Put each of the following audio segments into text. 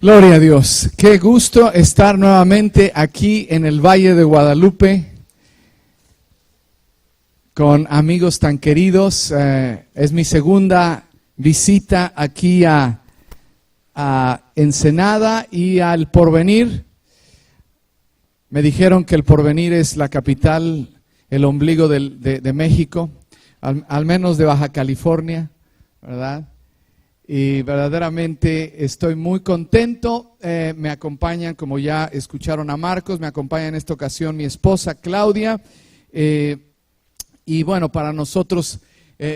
Gloria a Dios. Qué gusto estar nuevamente aquí en el Valle de Guadalupe con amigos tan queridos. Es mi segunda visita aquí a Ensenada y al Porvenir. Me dijeron que el Porvenir es la capital, el ombligo de México, al menos de Baja California, ¿verdad? Y verdaderamente estoy muy contento. Me acompañan, como ya escucharon a Marcos, me acompaña en esta ocasión mi esposa Claudia. Y bueno, para nosotros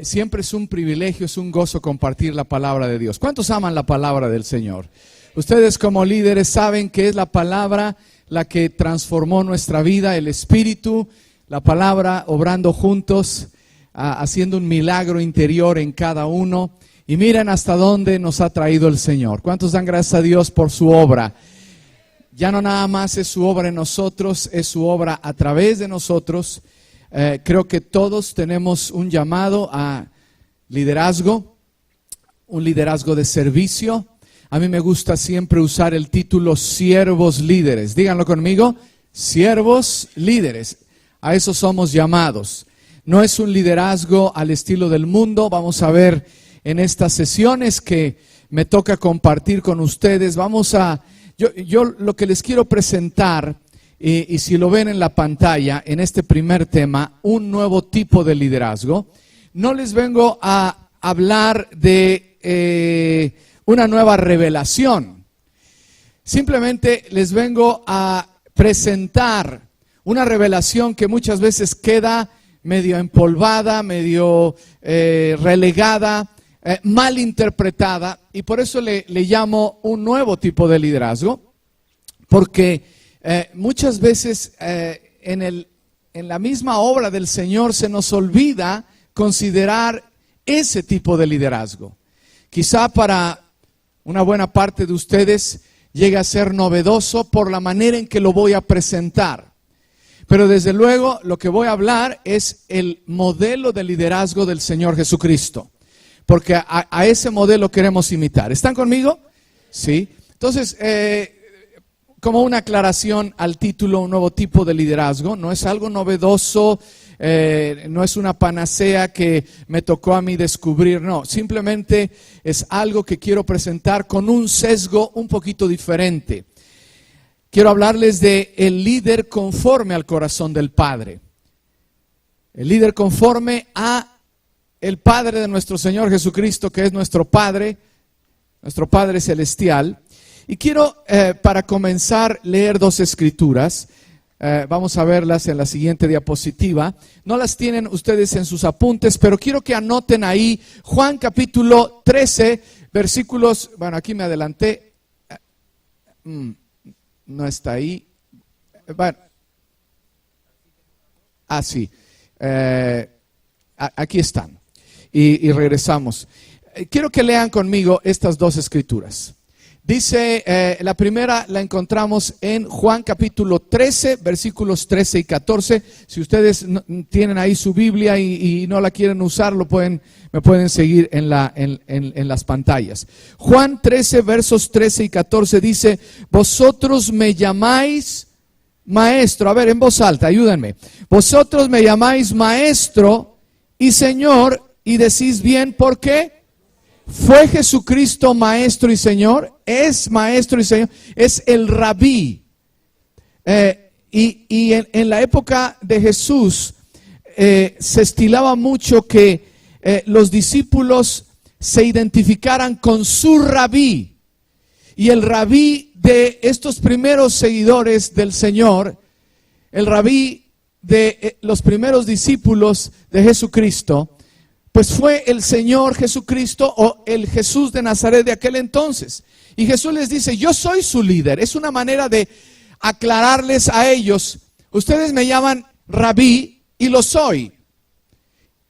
siempre es un privilegio, es un gozo compartir la palabra de Dios. ¿Cuántos aman la palabra del Señor? Ustedes como líderes saben que es la palabra la que transformó nuestra vida, el Espíritu, la palabra obrando juntos, haciendo un milagro interior en cada uno. Y miren hasta dónde nos ha traído el Señor. ¿Cuántos dan gracias a Dios por su obra? Ya no nada más es su obra en nosotros, es su obra a través de nosotros. Creo que todos tenemos un llamado a liderazgo, un liderazgo de servicio. A mí me gusta siempre usar el título siervos líderes. Díganlo conmigo, siervos líderes. A eso somos llamados. No es un liderazgo al estilo del mundo. Vamos a ver en estas sesiones que me toca compartir con ustedes. Yo lo que les quiero presentar, y si lo ven en la pantalla, en este primer tema, un nuevo tipo de liderazgo. No les vengo a hablar de una nueva revelación. Simplemente les vengo a presentar una revelación que muchas veces queda medio empolvada, medio relegada, mal interpretada, y por eso le llamo un nuevo tipo de liderazgo, porque muchas veces en la misma obra del Señor se nos olvida considerar ese tipo de liderazgo. Quizá para una buena parte de ustedes llegue a ser novedoso por la manera en que lo voy a presentar, pero desde luego lo que voy a hablar es el modelo de liderazgo del Señor Jesucristo. Porque a ese modelo queremos imitar. ¿Están conmigo? Sí. Entonces, como una aclaración al título, un nuevo tipo de liderazgo, no es algo novedoso, no es una panacea que me tocó a mí descubrir, no. Simplemente es algo que quiero presentar con un sesgo un poquito diferente. Quiero hablarles de el líder conforme al corazón del Padre. El líder conforme a el Padre de nuestro Señor Jesucristo, que es nuestro Padre Celestial. Y quiero, para comenzar, leer dos escrituras. Vamos a verlas en la siguiente diapositiva. No las tienen ustedes en sus apuntes, pero quiero que anoten ahí Juan capítulo 13, versículos, bueno, aquí me adelanté. No está ahí. Bueno. Sí. Aquí están. Y regresamos. Quiero que lean conmigo estas dos escrituras. Dice, la primera la encontramos en Juan capítulo 13, versículos 13 y 14. Si ustedes tienen ahí su Biblia y no la quieren usar, me pueden seguir en las pantallas. Juan 13, versos 13 y 14 dice, vosotros me llamáis maestro. A ver, en voz alta, ayúdenme. Vosotros me llamáis maestro y Señor, y decís bien, ¿por qué? ¿Fue Jesucristo maestro y Señor? Es maestro y Señor, es el rabí. Y en la época de Jesús se estilaba mucho que los discípulos se identificaran con su rabí. Y el rabí de estos primeros seguidores del Señor, el rabí de los primeros discípulos de Jesucristo, pues fue el Señor Jesucristo o el Jesús de Nazaret de aquel entonces. Y Jesús les dice, yo soy su líder. Es una manera de aclararles a ellos, ustedes me llaman rabí y lo soy.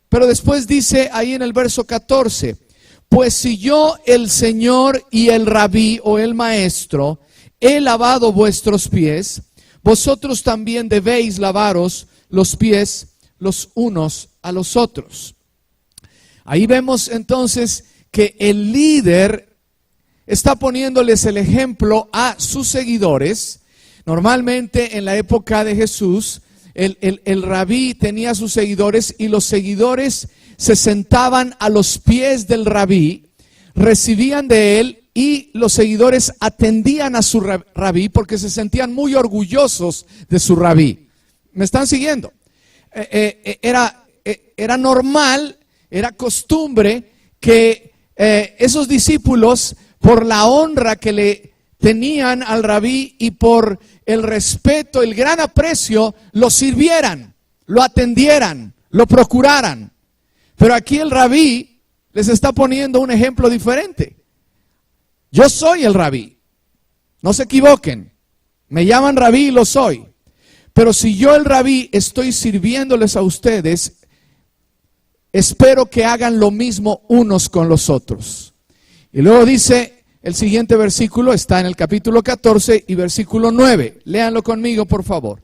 Pero después dice ahí en el verso 14, pues si yo el Señor y el rabí o el maestro he lavado vuestros pies, vosotros también debéis lavaros los pies los unos a los otros. Ahí vemos entonces que el líder está poniéndoles el ejemplo a sus seguidores. Normalmente en la época de Jesús, el rabí tenía sus seguidores y los seguidores se sentaban a los pies del rabí, recibían de él y los seguidores atendían a su rabí porque se sentían muy orgullosos de su rabí. ¿Me están siguiendo? Era normal, era costumbre que esos discípulos, por la honra que le tenían al rabí y por el respeto, el gran aprecio, lo sirvieran, lo atendieran, lo procuraran. Pero aquí el rabí les está poniendo un ejemplo diferente. Yo soy el rabí, no se equivoquen, me llaman rabí y lo soy. Pero si yo, el rabí, estoy sirviéndoles a ustedes, espero que hagan lo mismo unos con los otros. Y luego dice, el siguiente versículo está en el capítulo 14 y versículo 9. Léanlo conmigo, por favor.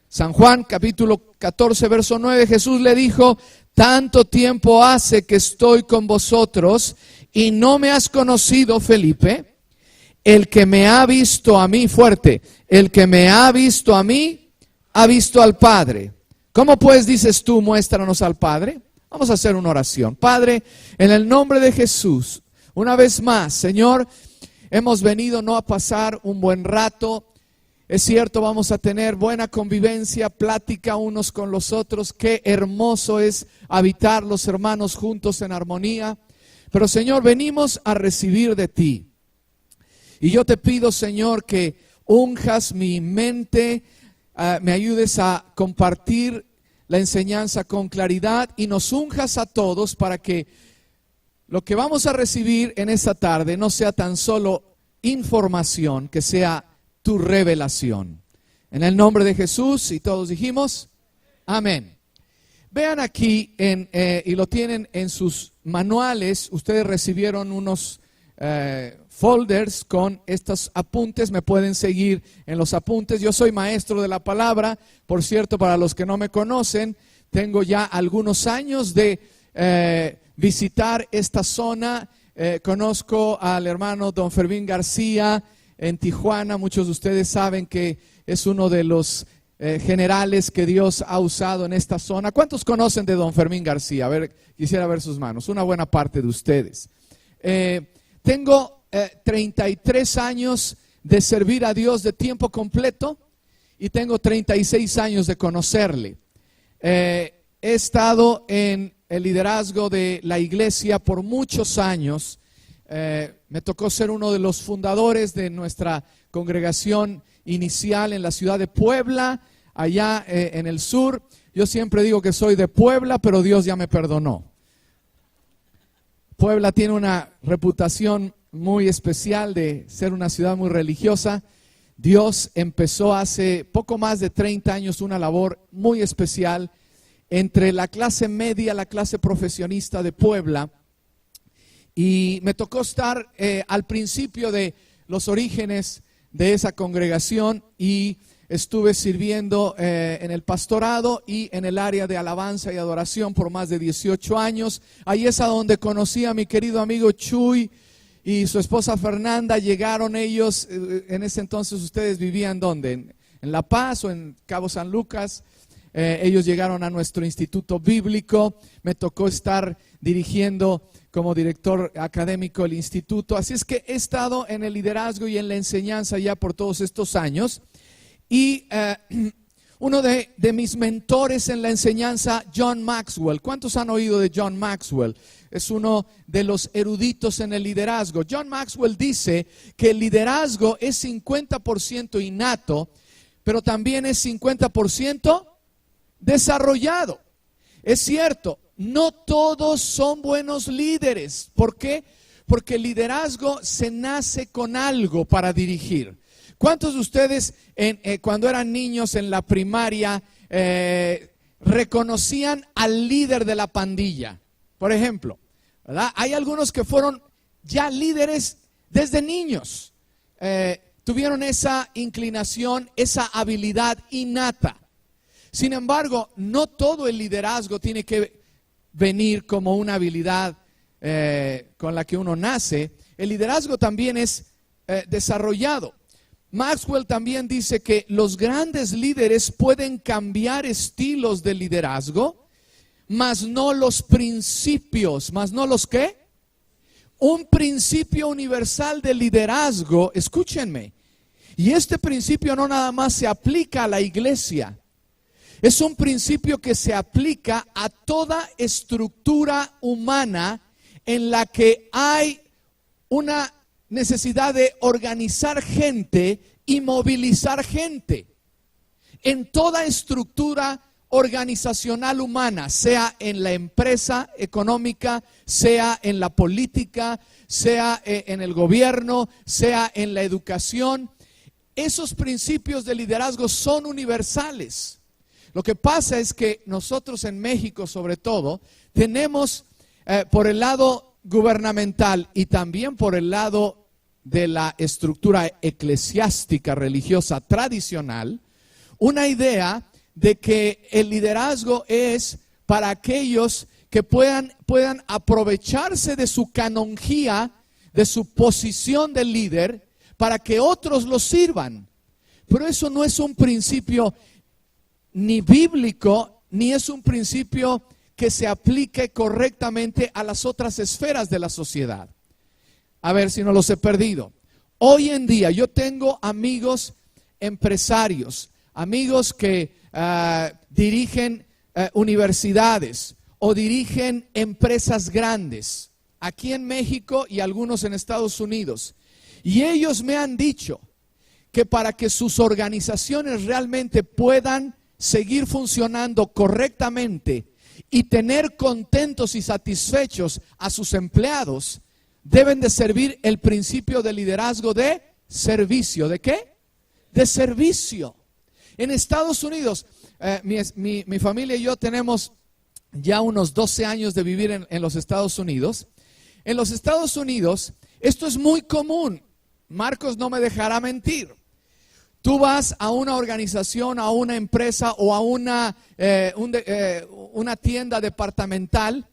San Juan, capítulo 14, verso 9. Jesús le dijo: tanto tiempo hace que estoy con vosotros y no me has conocido, Felipe. El que me ha visto a mí, fuerte, el que me ha visto a mí, ha visto al Padre. ¿Cómo pues dices tú, muéstranos al Padre? Vamos a hacer una oración. Padre, en el nombre de Jesús, una vez más, Señor, hemos venido no a pasar un buen rato. Es cierto, vamos a tener buena convivencia, plática unos con los otros. Qué hermoso es habitar los hermanos juntos en armonía. Pero, Señor, venimos a recibir de ti. Y yo te pido, Señor, que unjas mi mente, me ayudes a compartir la enseñanza con claridad y nos unjas a todos para que lo que vamos a recibir en esta tarde no sea tan solo información, que sea tu revelación. En el nombre de Jesús, y todos dijimos, amén. Vean aquí, y lo tienen en sus manuales, ustedes recibieron unos folders con estos apuntes, me pueden seguir en los apuntes. Yo soy maestro de la palabra, por cierto, para los que no me conocen, tengo ya algunos años de visitar esta zona. Conozco al hermano don Fermín García en Tijuana. Muchos de ustedes saben que es uno de los generales que Dios ha usado en esta zona. ¿Cuántos conocen de don Fermín García? A ver, quisiera ver sus manos. Una buena parte de ustedes. Tengo 33 años de servir a Dios de tiempo completo y tengo 36 años de conocerle. He estado en el liderazgo de la iglesia por muchos años. Me tocó ser uno de los fundadores de nuestra congregación inicial en la ciudad de Puebla, allá en el sur. Yo siempre digo que soy de Puebla, pero Dios ya me perdonó. Puebla tiene una reputación muy especial de ser una ciudad muy religiosa. Dios empezó hace poco más de 30 años una labor muy especial entre la clase media, la clase profesionista de Puebla. Y me tocó estar al principio de los orígenes de esa congregación y estuve sirviendo en el pastorado y en el área de alabanza y adoración por más de 18 años. Ahí es a donde conocí a mi querido amigo Chuy y su esposa Fernanda. Llegaron ellos, en ese entonces ustedes vivían ¿dónde? En La Paz o en Cabo San Lucas. Ellos llegaron a nuestro instituto bíblico. Me tocó estar dirigiendo como director académico el instituto. Así es que he estado en el liderazgo y en la enseñanza ya por todos estos años. Y uno de mis mentores en la enseñanza, John Maxwell. ¿Cuántos han oído de John Maxwell? Es uno de los eruditos en el liderazgo. John Maxwell dice que el liderazgo es 50% innato, pero también es 50% desarrollado. Es cierto, no todos son buenos líderes. ¿Por qué? Porque el liderazgo se nace con algo para dirigir. ¿Cuántos de ustedes cuando eran niños en la primaria reconocían al líder de la pandilla? Por ejemplo, ¿verdad? Hay algunos que fueron ya líderes desde niños. Tuvieron esa inclinación, esa habilidad innata. Sin embargo, no todo el liderazgo tiene que venir como una habilidad con la que uno nace. el liderazgo también es desarrollado. Maxwell también dice que los grandes líderes pueden cambiar estilos de liderazgo, mas no los principios. ¿Mas no los qué? Un principio universal de liderazgo, escúchenme, y este principio no nada más se aplica a la iglesia, es un principio que se aplica a toda estructura humana en la que hay una necesidad de organizar gente y movilizar gente. En toda estructura organizacional humana, sea en la empresa económica, sea en la política, sea en el gobierno, sea en la educación, esos principios de liderazgo son universales. Lo que pasa es que nosotros en México, sobre todo, tenemos por el lado gubernamental y también por el lado de la estructura eclesiástica religiosa tradicional, una idea de que el liderazgo es para aquellos que puedan aprovecharse de su canonjía, de su posición de líder, para que otros los sirvan. Pero eso no es un principio ni bíblico, ni es un principio que se aplique correctamente a las otras esferas de la sociedad. A ver si no los he perdido. Hoy en día yo tengo amigos empresarios, amigos que dirigen universidades o dirigen empresas grandes aquí en México y algunos en Estados Unidos. Y ellos me han dicho que para que sus organizaciones realmente puedan seguir funcionando correctamente y tener contentos y satisfechos a sus empleados, deben de servir el principio de liderazgo de servicio. ¿De qué? De servicio. En Estados Unidos, mi familia y yo tenemos ya unos 12 años de vivir en los Estados Unidos. En los Estados Unidos, esto es muy común. Marcos no me dejará mentir. Tú vas a una organización, a una empresa o a una tienda departamental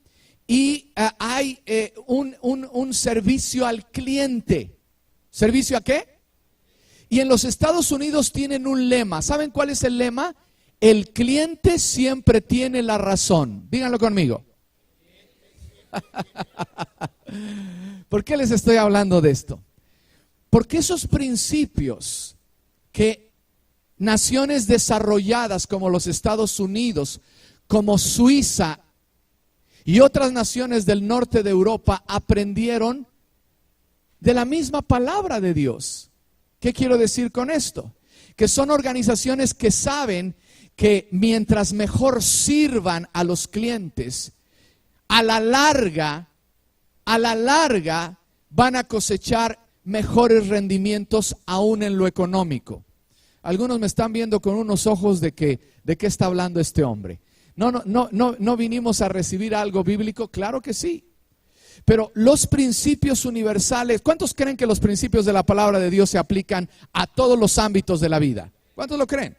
y hay un servicio al cliente. ¿Servicio a qué? Y en los Estados Unidos tienen un lema. ¿Saben cuál es el lema? El cliente siempre tiene la razón. Díganlo conmigo. ¿Por qué les estoy hablando de esto? Porque esos principios que naciones desarrolladas como los Estados Unidos, como Suiza y otras naciones del norte de Europa aprendieron de la misma palabra de Dios. ¿Qué quiero decir con esto? Que son organizaciones que saben que mientras mejor sirvan a los clientes, a la larga van a cosechar mejores rendimientos aún en lo económico. Algunos me están viendo con unos ojos de qué está hablando este hombre. No vinimos a recibir algo bíblico, claro que sí. Pero los principios universales, ¿cuántos creen que los principios de la palabra de Dios se aplican a todos los ámbitos de la vida? ¿Cuántos lo creen?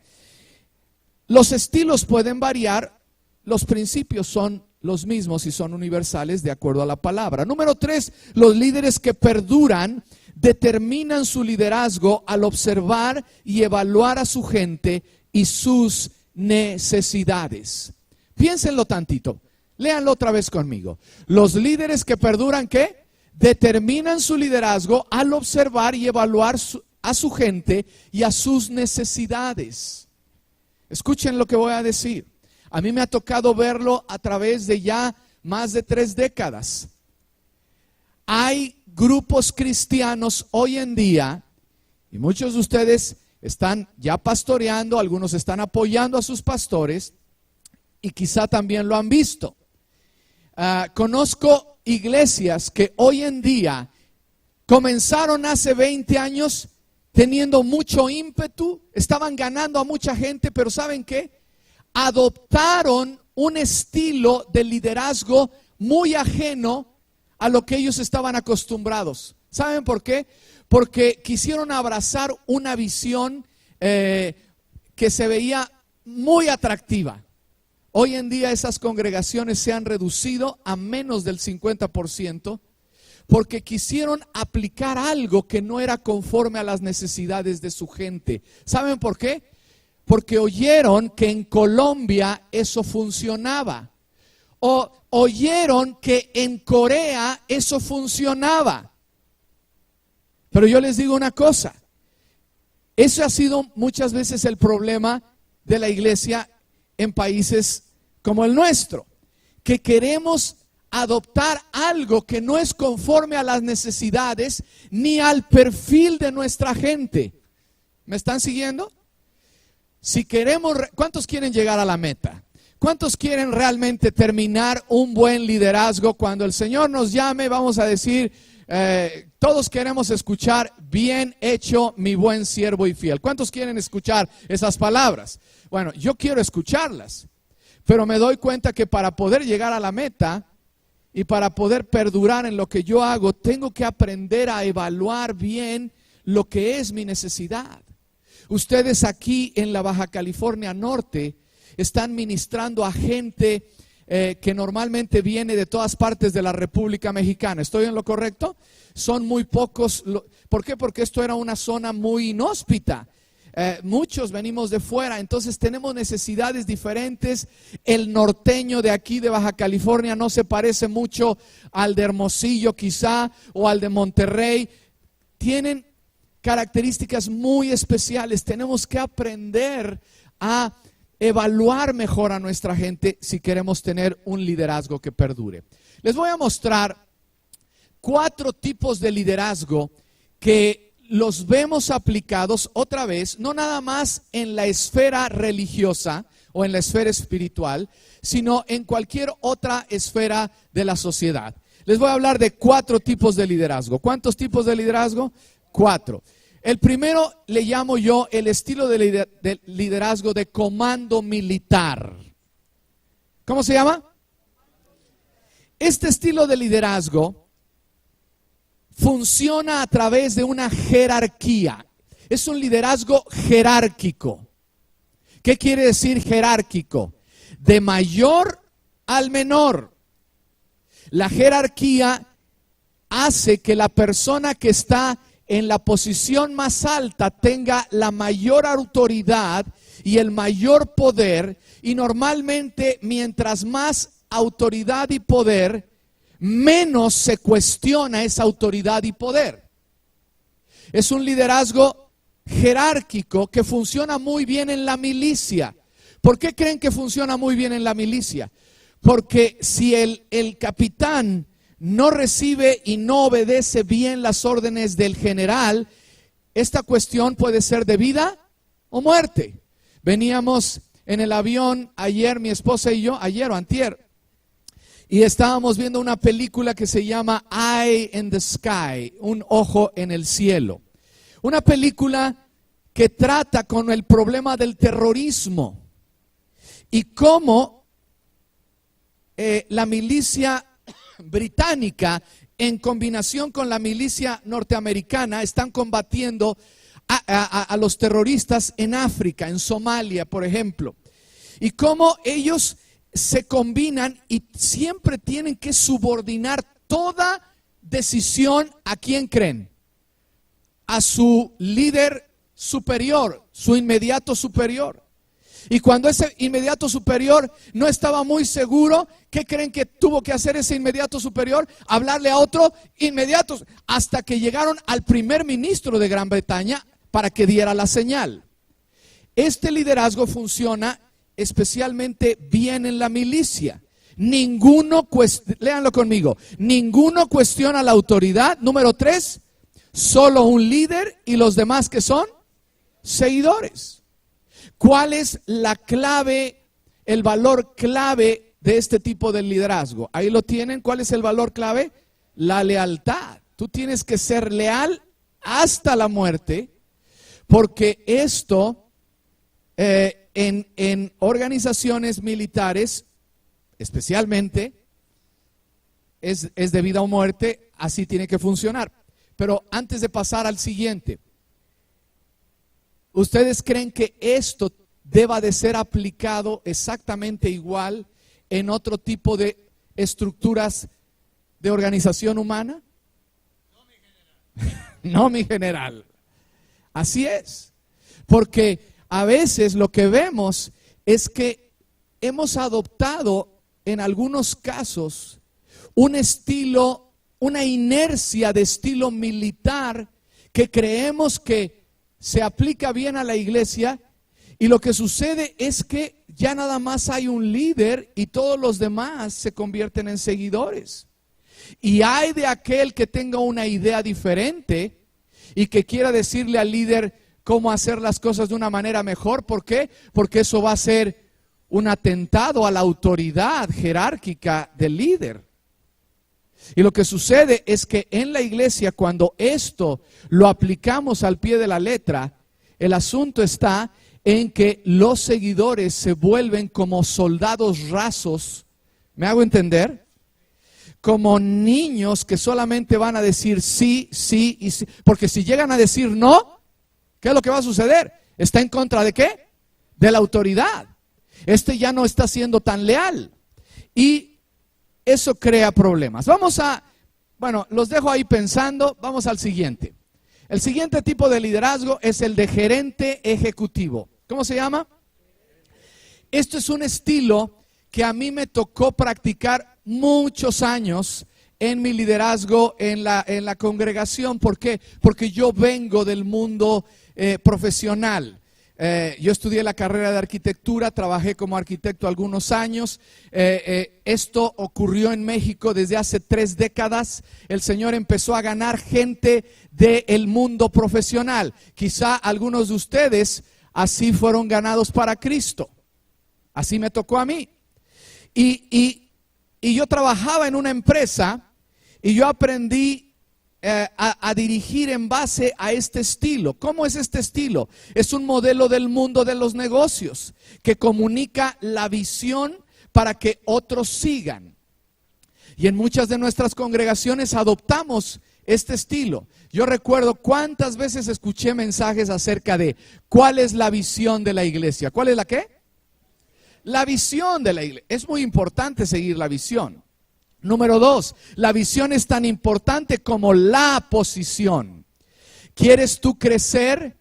Los estilos pueden variar, los principios son los mismos y son universales de acuerdo a la palabra. Número 3, los líderes que perduran determinan su liderazgo al observar y evaluar a su gente y sus necesidades. Piénsenlo tantito, léanlo otra vez conmigo. Los líderes que perduran, ¿qué? Determinan su liderazgo al observar y evaluar a su gente y a sus necesidades. Escuchen lo que voy a decir. A mí me ha tocado verlo a través de ya más de 3 décadas. Hay grupos cristianos hoy en día, y muchos de ustedes están ya pastoreando, algunos están apoyando a sus pastores, y quizá también lo han visto. Conozco iglesias que hoy en día comenzaron hace 20 años teniendo mucho ímpetu, estaban ganando a mucha gente, pero ¿saben qué? Adoptaron un estilo de liderazgo muy ajeno a lo que ellos estaban acostumbrados. ¿Saben por qué? Porque quisieron abrazar una visión que se veía muy atractiva. Hoy en día esas congregaciones se han reducido a menos del 50%, porque quisieron aplicar algo que no era conforme a las necesidades de su gente. ¿Saben por qué? Porque oyeron que en Colombia eso funcionaba. O oyeron que en Corea eso funcionaba. Pero yo les digo una cosa. Eso ha sido muchas veces el problema de la iglesia en países como el nuestro. Que queremos adoptar algo que no es conforme a las necesidades ni al perfil de nuestra gente. ¿Me están siguiendo? Si queremos, ¿cuántos quieren llegar a la meta? ¿Cuántos quieren realmente terminar un buen liderazgo? Cuando el Señor nos llame, vamos a decir, todos queremos escuchar, bien hecho, mi buen siervo y fiel. ¿Cuántos quieren escuchar esas palabras? Bueno, yo quiero escucharlas, pero me doy cuenta que para poder llegar a la meta y para poder perdurar en lo que yo hago, tengo que aprender a evaluar bien lo que es mi necesidad. Ustedes aquí en la Baja California Norte están ministrando a gente que normalmente viene de todas partes de la República Mexicana. ¿Estoy en lo correcto? Son muy pocos. ¿Por qué? Porque esto era una zona muy inhóspita. Muchos venimos de fuera, entonces tenemos necesidades diferentes. El norteño de aquí de Baja California no se parece mucho al de Hermosillo quizá, o al de Monterrey. Tienen características muy especiales. Tenemos que aprender a evaluar mejor a nuestra gente si queremos tener un liderazgo que perdure. Les voy a mostrar 4 tipos de liderazgo que los vemos aplicados otra vez, no nada más en la esfera religiosa o en la esfera espiritual, sino en cualquier otra esfera de la sociedad. Les voy a hablar de 4 tipos de liderazgo. ¿Cuántos tipos de liderazgo? 4. El primero le llamo yo el estilo de liderazgo de comando militar. ¿Cómo se llama? Este estilo de liderazgo funciona a través de una jerarquía. Es un liderazgo jerárquico. ¿Qué quiere decir jerárquico? De mayor al menor. La jerarquía hace que la persona que está en la posición más alta tenga la mayor autoridad y el mayor poder, y normalmente mientras más autoridad y poder, menos se cuestiona esa autoridad y poder. Es un liderazgo jerárquico que funciona muy bien en la milicia. ¿Por qué creen que funciona muy bien en la milicia? Porque si el capitán no recibe y no obedece bien las órdenes del general, esta cuestión puede ser de vida o muerte. Veníamos en el avión ayer, mi esposa y yo, ayer o antier, y estábamos viendo una película que se llama Eye in the Sky, un ojo en el cielo. Una película que trata con el problema del terrorismo y cómo la milicia británica en combinación con la milicia norteamericana están combatiendo a los terroristas en África, en Somalia, por ejemplo. Y cómo ellos se combinan y siempre tienen que subordinar toda decisión ¿a quién creen? A su líder superior, su inmediato superior. Y cuando ese inmediato superior no estaba muy seguro, ¿qué creen que tuvo que hacer ese inmediato superior? Hablarle a otro inmediato, hasta que llegaron al primer ministro de Gran Bretaña para que diera la señal. Este liderazgo funciona especialmente bien en la milicia. Léanlo conmigo, ninguno cuestiona la autoridad. Número 3, solo un líder y los demás que son seguidores. ¿Cuál es la clave, el valor clave de este tipo de liderazgo? Ahí lo tienen. ¿Cuál es el valor clave? La lealtad. Tú tienes que ser leal hasta la muerte, porque esto en organizaciones militares especialmente es de vida o muerte. Así tiene que funcionar. Pero antes de pasar al siguiente, ¿ustedes creen que esto deba de ser aplicado exactamente igual en otro tipo de estructuras de organización humana? No, mi general. Así es. Porque a veces lo que vemos es que hemos adoptado en algunos casos un estilo, una inercia de estilo militar que creemos que se aplica bien a la iglesia, y lo que sucede es que ya nada más hay un líder y todos los demás se convierten en seguidores. Y hay de aquel que tenga una idea diferente y que quiera decirle al líder cómo hacer las cosas de una manera mejor. ¿Por qué? Porque eso va a ser un atentado a la autoridad jerárquica del líder. Y lo que sucede es que en la iglesia, cuando esto lo aplicamos al pie de la letra, el asunto está en que los seguidores se vuelven como soldados rasos. ¿Me hago entender? Como niños que solamente van a decir sí, sí y sí. Porque si llegan a decir no, ¿qué es lo que va a suceder? ¿Está en contra de qué? De la autoridad. Este ya no está siendo tan leal. Y eso crea problemas. Bueno, los dejo ahí pensando. Vamos al siguiente. El siguiente tipo de liderazgo es el de gerente ejecutivo. ¿Cómo se llama? Esto es un estilo que a mí me tocó practicar muchos años en mi liderazgo en la congregación. ¿Por qué? Porque yo vengo del mundo profesional. Yo estudié la carrera de arquitectura, trabajé como arquitecto algunos años. Esto ocurrió en México desde hace 3 décadas. El Señor empezó a ganar gente del mundo profesional. Quizá algunos de ustedes así fueron ganados para Cristo. Así me tocó a mí. Y yo trabajaba en una empresa y yo aprendí a dirigir en base a este estilo. ¿Cómo es este estilo? Es un modelo del mundo de los negocios que comunica la visión para que otros sigan. Y en muchas de nuestras congregaciones adoptamos este estilo. Yo recuerdo cuántas veces escuché mensajes acerca de cuál es la visión de la iglesia. ¿Cuál es la qué? La visión de la iglesia. Es muy importante seguir la visión. Número 2, la visión es tan importante como la posición. ¿Quieres tú crecer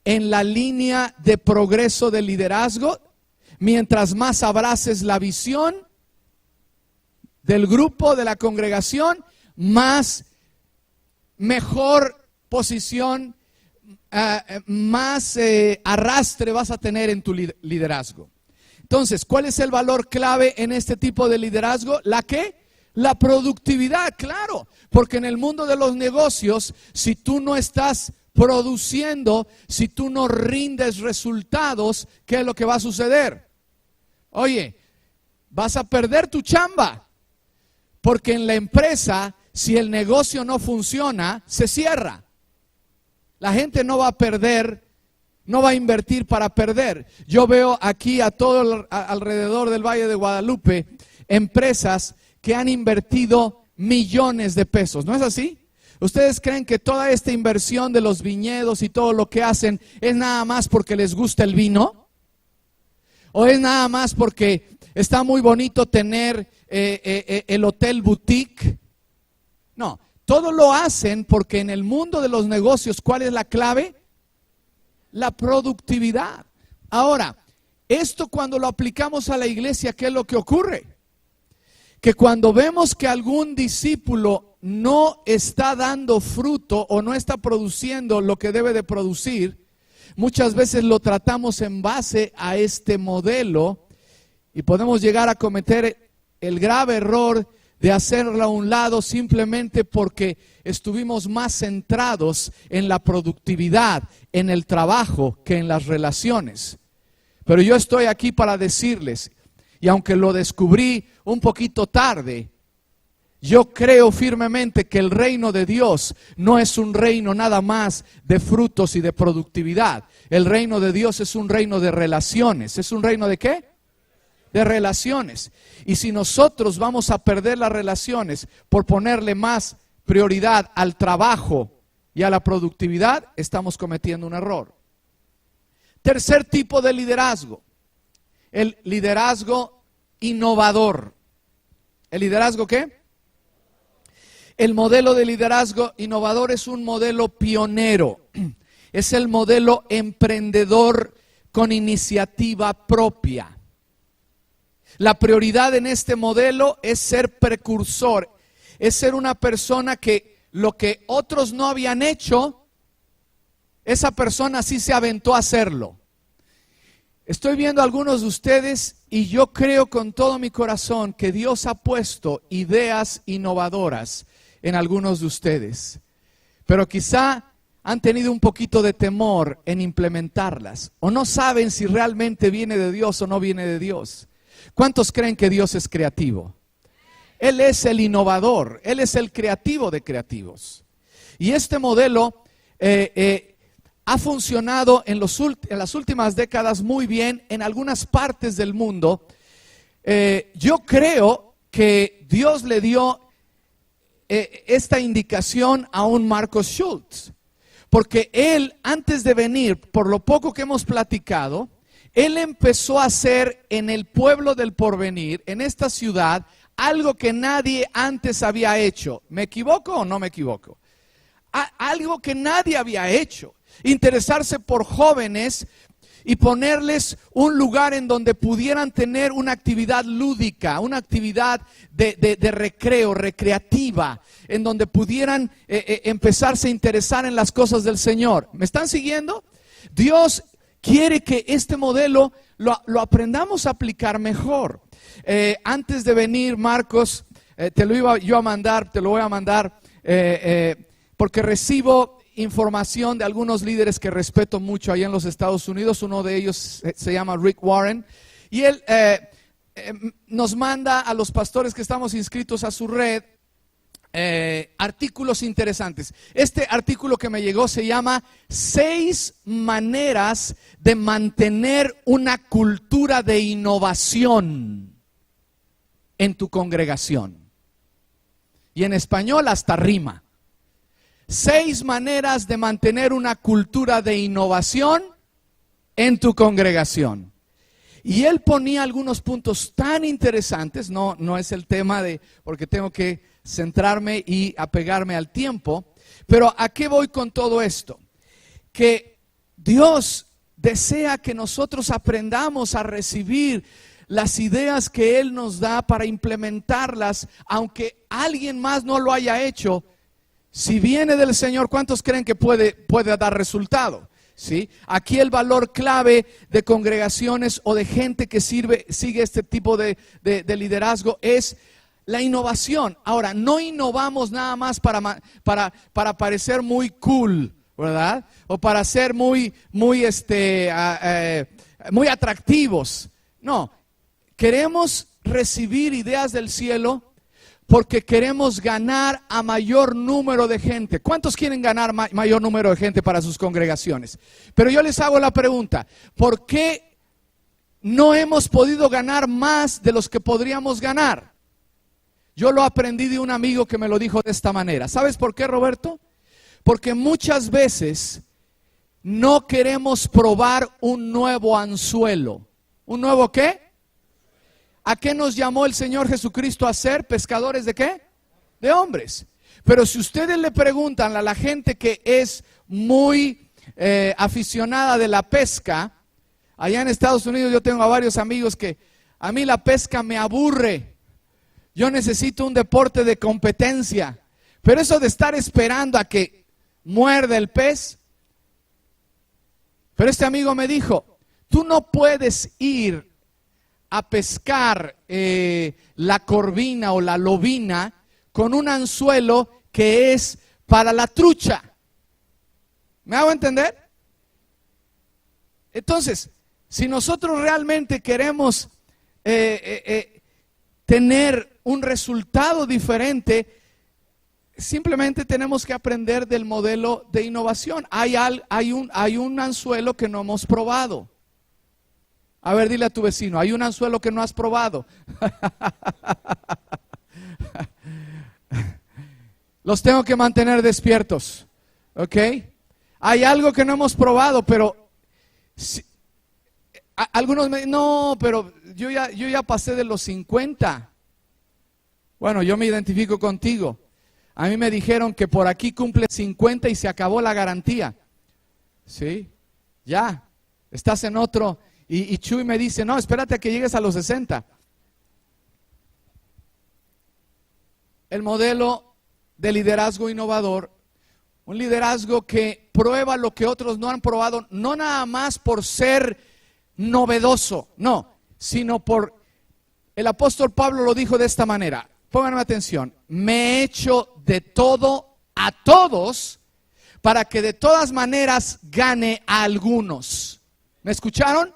en la línea de progreso del liderazgo? Mientras más abraces la visión del grupo, de la congregación, más mejor posición, más arrastre vas a tener en tu liderazgo. Entonces, ¿cuál es el valor clave en este tipo de liderazgo? ¿La qué? La productividad, claro, porque en el mundo de los negocios, si tú no estás produciendo, si tú no rindes resultados, ¿qué es lo que va a suceder? Oye, vas a perder tu chamba, porque en la empresa, si el negocio no funciona, se cierra. La gente no va a perder, no va a invertir para perder. Yo veo aquí a todo alrededor del Valle de Guadalupe empresas que han invertido millones de pesos. ¿No es así? ¿Ustedes creen que toda esta inversión de los viñedos y todo lo que hacen es nada más porque les gusta el vino? ¿O es nada más porque está muy bonito tener el hotel boutique? No, todo lo hacen porque en el mundo de los negocios, ¿cuál es la clave? La productividad. Ahora, esto cuando lo aplicamos a la iglesia, ¿qué es lo que ocurre? Que cuando vemos que algún discípulo no está dando fruto o no está produciendo lo que debe de producir, muchas veces lo tratamos en base a este modelo y podemos llegar a cometer el grave error de hacerlo a un lado simplemente porque estuvimos más centrados en la productividad, en el trabajo, que en las relaciones. Pero yo estoy aquí para decirles, y aunque lo descubrí un poquito tarde, yo creo firmemente que el reino de Dios no es un reino nada más de frutos y de productividad. El reino de Dios es un reino de relaciones. ¿Es un reino de qué? De relaciones. Y si nosotros vamos a perder las relaciones por ponerle más prioridad al trabajo y a la productividad, estamos cometiendo un error. Tercer tipo de liderazgo, el liderazgo innovador. ¿El liderazgo qué? El modelo de liderazgo innovador es un modelo pionero. Es el modelo emprendedor con iniciativa propia. La prioridad en este modelo es ser precursor, es ser una persona que lo que otros no habían hecho, esa persona sí se aventó a hacerlo. Estoy viendo a algunos de ustedes y yo creo con todo mi corazón que Dios ha puesto ideas innovadoras en algunos de ustedes, pero quizá han tenido un poquito de temor en implementarlas o no saben si realmente viene de Dios o no viene de Dios. ¿Cuántos creen que Dios es creativo? Él es el innovador, Él es el creativo de creativos. Y este modelo ha funcionado en las últimas décadas muy bien en algunas partes del mundo. Yo creo que Dios le dio esta indicación a un Marcos Schultz, porque él, antes de venir, por lo poco que hemos platicado, él empezó a hacer en el pueblo del Porvenir, en esta ciudad, algo que nadie antes había hecho. ¿Me equivoco o no me equivoco? Algo que nadie había hecho. Interesarse por jóvenes y ponerles un lugar en donde pudieran tener una actividad lúdica, una actividad de recreo, recreativa, en donde pudieran empezarse a interesar en las cosas del Señor. ¿Me están siguiendo? Dios quiere que este modelo lo aprendamos a aplicar mejor. Antes de venir, Marcos, te lo voy a mandar, porque recibo información de algunos líderes que respeto mucho allá en los Estados Unidos. Uno de ellos se llama Rick Warren, y él nos manda a los pastores que estamos inscritos a su red artículos interesantes. Este artículo que me llegó se llama 6 maneras de mantener una cultura de innovación en tu congregación. Y en español hasta rima. 6 maneras de mantener una cultura de innovación en tu congregación. Y él ponía algunos puntos tan interesantes, no es el tema porque tengo que centrarme y apegarme al tiempo, pero ¿a qué voy con todo esto? Que Dios desea que nosotros aprendamos a recibir las ideas que Él nos da para implementarlas, aunque alguien más no lo haya hecho. Si viene del Señor, ¿cuántos creen que puede dar resultado? ¿Sí? Aquí el valor clave de congregaciones o de gente que sigue este tipo de liderazgo es la innovación. Ahora, no innovamos nada más para parecer muy cool, ¿verdad? O para ser muy atractivos. No, queremos recibir ideas del cielo porque queremos ganar a mayor número de gente. ¿Cuántos quieren ganar mayor número de gente para sus congregaciones? Pero yo les hago la pregunta, ¿por qué no hemos podido ganar más de los que podríamos ganar? Yo lo aprendí de un amigo que me lo dijo de esta manera. ¿Sabes por qué, Roberto? Porque muchas veces no queremos probar un nuevo anzuelo. ¿Un nuevo qué? ¿A qué nos llamó el Señor Jesucristo a ser? ¿Pescadores de qué? De hombres. Pero si ustedes le preguntan a la gente que es muy aficionada de la pesca, allá en Estados Unidos yo tengo a varios amigos que a mí la pesca me aburre. Yo necesito un deporte de competencia. Pero eso de estar esperando a que muerda el pez. Pero este amigo me dijo, tú no puedes ir a pescar la corvina o la lobina con un anzuelo que es para la trucha. ¿Me hago entender? Entonces, si nosotros realmente queremos tener un resultado diferente, simplemente tenemos que aprender del modelo de innovación. Hay un anzuelo que no hemos probado. A ver, dile a tu vecino, hay un anzuelo que no has probado. Los tengo que mantener despiertos, ¿ok? Hay algo que no hemos probado, pero algunos me dicen, no, pero yo ya pasé de los 50. Bueno, yo me identifico contigo. A mí me dijeron que por aquí cumple 50 y se acabó la garantía. Sí, ya, estás en otro. Y Chuy me dice, no, espérate a que llegues a los 60. El modelo de liderazgo innovador, un liderazgo que prueba lo que otros no han probado, no nada más por ser novedoso, no, sino por, el apóstol Pablo lo dijo de esta manera, pónganme atención, me he hecho de todo a todos para que de todas maneras gane a algunos. ¿Me escucharon?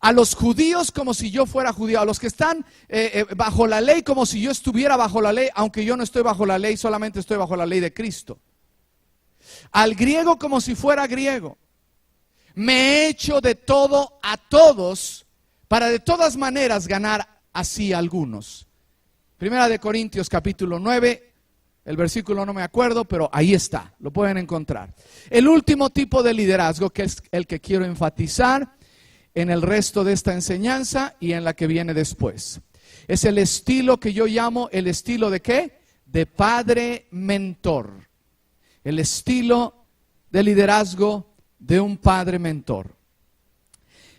A los judíos como si yo fuera judío, a los que están bajo la ley como si yo estuviera bajo la ley, aunque yo no estoy bajo la ley, solamente estoy bajo la ley de Cristo. Al griego como si fuera griego. Me he hecho de todo a todos para de todas maneras ganar así a algunos. Primera de Corintios capítulo 9, el versículo no me acuerdo, pero ahí está, lo pueden encontrar. El último tipo de liderazgo, que es el que quiero enfatizar en el resto de esta enseñanza y en la que viene después, es el estilo que yo llamo el estilo de ¿qué? De padre mentor. El estilo de liderazgo de un padre mentor.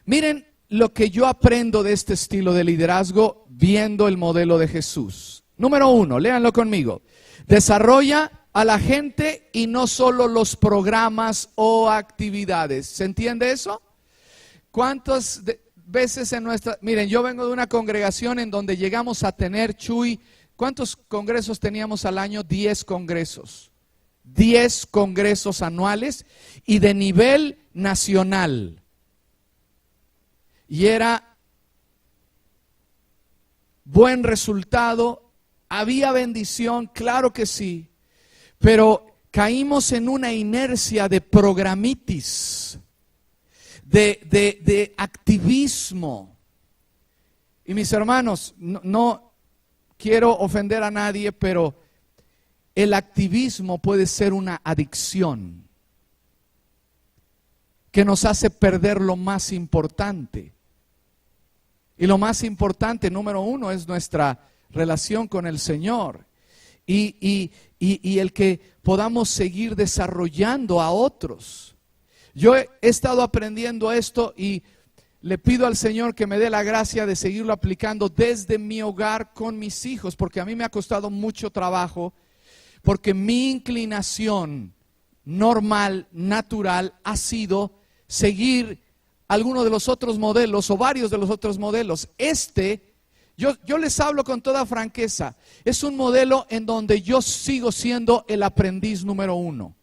Miren lo que yo aprendo de este estilo de liderazgo viendo el modelo de Jesús. Número 1, léanlo conmigo. Desarrolla a la gente y no solo los programas o actividades. ¿Se entiende eso? ¿Cuántas veces en nuestra... Miren, yo vengo de una congregación en donde llegamos a tener, Chuy, ¿cuántos congresos teníamos al año? 10 congresos. 10 congresos anuales y de nivel nacional. Y era buen resultado, había bendición, claro que sí, pero caímos en una inercia de programitis, de activismo. Y mis hermanos, no quiero ofender a nadie, pero el activismo puede ser una adicción que nos hace perder lo más importante. Y lo más importante, número 1, es nuestra relación con el Señor. Y el que podamos seguir desarrollando a otros. Yo he estado aprendiendo esto y le pido al Señor que me dé la gracia de seguirlo aplicando desde mi hogar con mis hijos, porque a mí me ha costado mucho trabajo. Porque mi inclinación normal, natural, ha sido seguir alguno de los otros modelos o varios de los otros modelos. Yo les hablo con toda franqueza, es un modelo en donde yo sigo siendo el aprendiz número 1.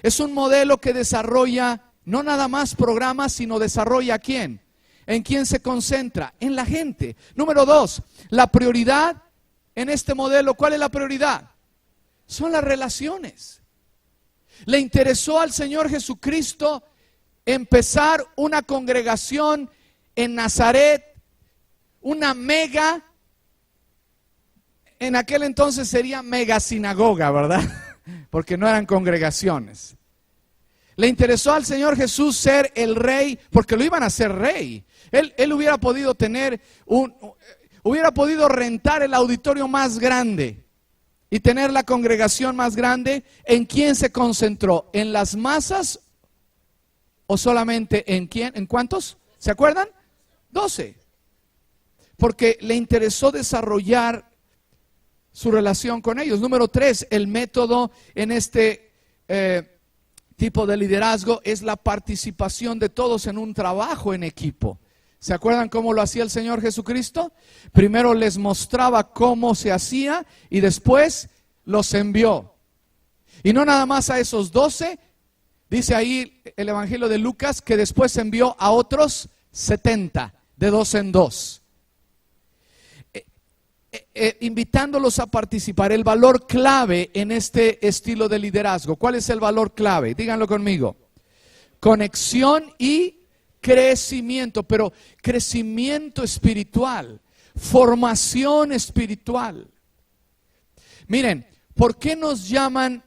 Es un modelo que desarrolla no nada más programas, sino desarrolla ¿a quién? ¿En quién se concentra? En la gente. Número 2, la prioridad en este modelo, ¿cuál es la prioridad? Son las relaciones. Le interesó al Señor Jesucristo empezar una congregación en Nazaret, una mega, en aquel entonces sería mega sinagoga, ¿verdad? Porque no eran congregaciones. Le interesó al Señor Jesús ser el rey, porque lo iban a hacer rey. Él hubiera podido hubiera podido rentar el auditorio más grande y tener la congregación más grande. ¿En quién se concentró? ¿En las masas o solamente en quién? ¿En cuántos? ¿Se acuerdan? 12. Porque le interesó desarrollar su relación con ellos. Número 3, el método en este tipo de liderazgo es la participación de todos en un trabajo en equipo. ¿Se acuerdan cómo lo hacía el Señor Jesucristo? Primero les mostraba cómo se hacía y después los envió. Y no nada más a esos 12, dice ahí el Evangelio de Lucas que después envió a otros 70, de 2 en 2. Invitándolos a participar. El valor clave en este estilo de liderazgo, ¿cuál es el valor clave? Díganlo conmigo. Conexión y crecimiento, pero crecimiento espiritual, formación espiritual. Miren, ¿por qué nos llaman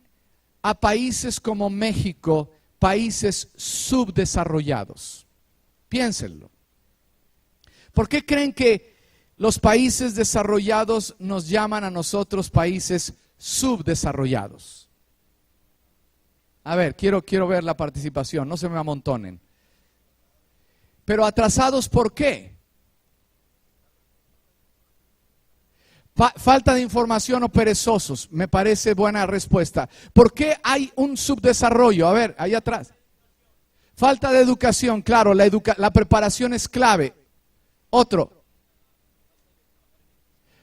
a países como México países subdesarrollados? Piénsenlo. ¿Por qué creen que los países desarrollados nos llaman a nosotros países subdesarrollados. A ver, quiero ver la participación, no se me amontonen. Pero atrasados, ¿por qué? Falta de información o perezosos, me parece buena respuesta. ¿Por qué hay un subdesarrollo? A ver, ahí atrás. Falta de educación, claro, la preparación es clave. Otro.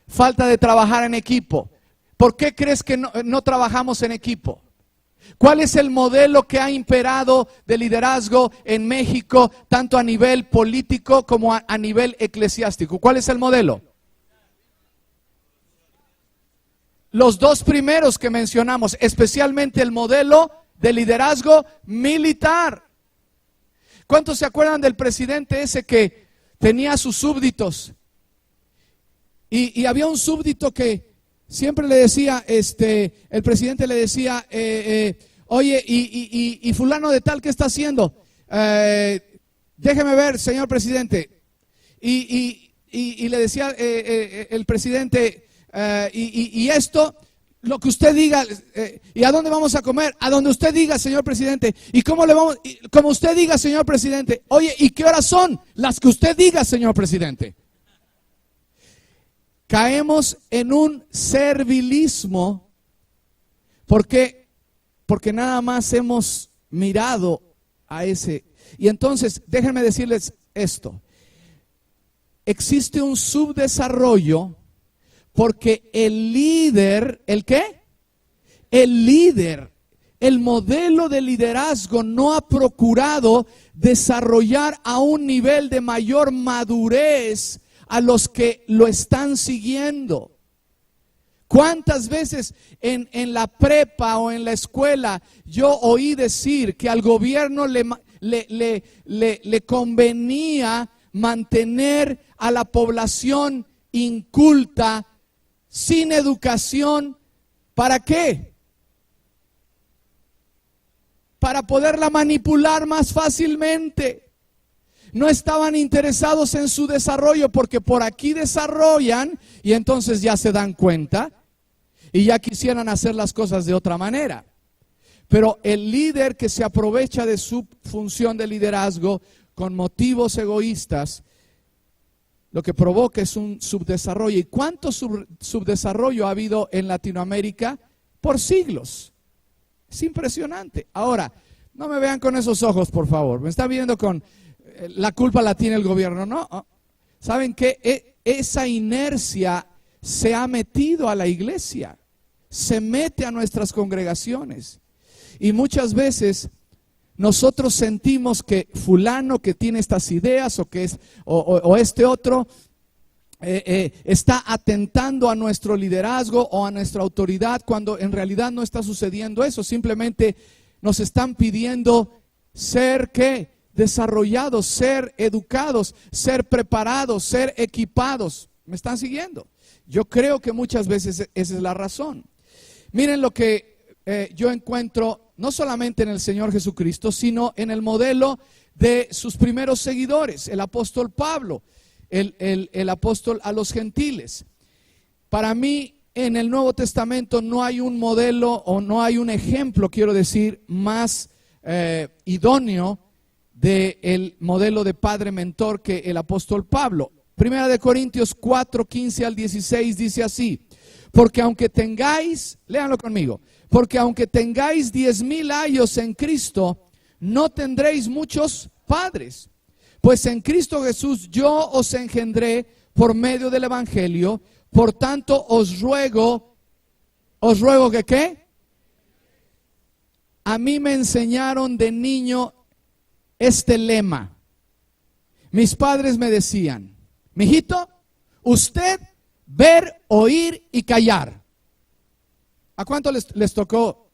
Falta de trabajar en equipo. ¿Por qué crees que no trabajamos en equipo? ¿Cuál es el modelo que ha imperado de liderazgo en México, tanto a nivel político como a nivel eclesiástico? ¿Cuál es el modelo? Los dos primeros que mencionamos, especialmente el modelo de liderazgo militar. ¿Cuántos se acuerdan del presidente ese que tenía sus súbditos? Y había un súbdito que siempre le decía, el presidente le decía, oye, y fulano de tal, ¿qué está haciendo? Déjeme ver, señor presidente. Y le decía el presidente, y esto, lo que usted diga, ¿y a dónde vamos a comer? A donde usted diga, señor presidente. ¿Y cómo le vamos? Como usted diga, señor presidente. Oye, ¿y qué horas son? Las que usted diga, señor presidente. Caemos en un servilismo porque nada más hemos mirado a ese. Y entonces, déjenme decirles esto. Existe un subdesarrollo porque el líder, ¿el qué? El líder, el modelo de liderazgo no ha procurado desarrollar a un nivel de mayor madurez a los que lo están siguiendo. ¿Cuántas veces en la prepa o en la escuela yo oí decir que al gobierno le convenía mantener a la población inculta, sin educación? ¿Para qué? Para poderla manipular más fácilmente. No estaban interesados en su desarrollo porque por aquí desarrollan y entonces ya se dan cuenta y ya quisieran hacer las cosas de otra manera. Pero el líder que se aprovecha de su función de liderazgo con motivos egoístas, lo que provoca es un subdesarrollo. ¿Y cuánto subdesarrollo ha habido en Latinoamérica? Por siglos. Es impresionante. Ahora, no me vean con esos ojos, por favor. Me están viendo con la culpa la tiene el gobierno. No. ¿Saben qué? Esa inercia se ha metido a la iglesia. Se mete a nuestras congregaciones. Y muchas veces nosotros sentimos que fulano que tiene estas ideas o que es o este otro está atentando a nuestro liderazgo o a nuestra autoridad, cuando en realidad no está sucediendo eso. Simplemente nos están pidiendo ser ¿qué? Desarrollados, ser educados, ser preparados, ser equipados. ¿Me están siguiendo? Yo creo que muchas veces esa es la razón. Miren lo que yo encuentro no solamente en el Señor Jesucristo, sino en el modelo de sus primeros seguidores, el apóstol Pablo, el apóstol a los gentiles. Para mí, en el Nuevo Testamento no hay un modelo o no hay un ejemplo, quiero decir, más idóneo del modelo de padre mentor que el apóstol Pablo. Primera de Corintios 4, 15 al 16 dice así: porque aunque tengáis, léanlo conmigo, porque aunque tengáis 10,000 años en Cristo, no tendréis muchos padres. Pues en Cristo Jesús yo os engendré por medio del Evangelio. Por tanto os ruego que ¿qué? A mí me enseñaron de niño este lema. Mis padres me decían: mijito, usted ver, oír y callar. ¿A cuánto les tocó?